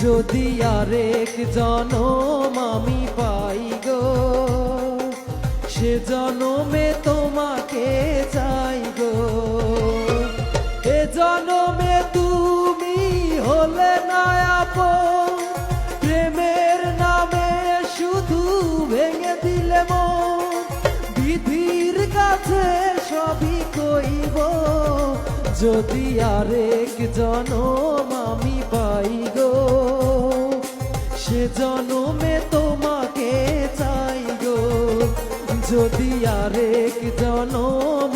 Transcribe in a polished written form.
যদি আরেক জনম আমি পাই গো, সে জনমে তোমাকে চাই গো। এ জনমে তুমি হলে না আপন, প্রেমের নামে শুধু ভেঙে দিলে মন। বিধির কাছে সবই কইব, যদি আরেক জনম আমি পাই গো, সে জনমে তোমাকে চাই গো। যদি আরেক জনম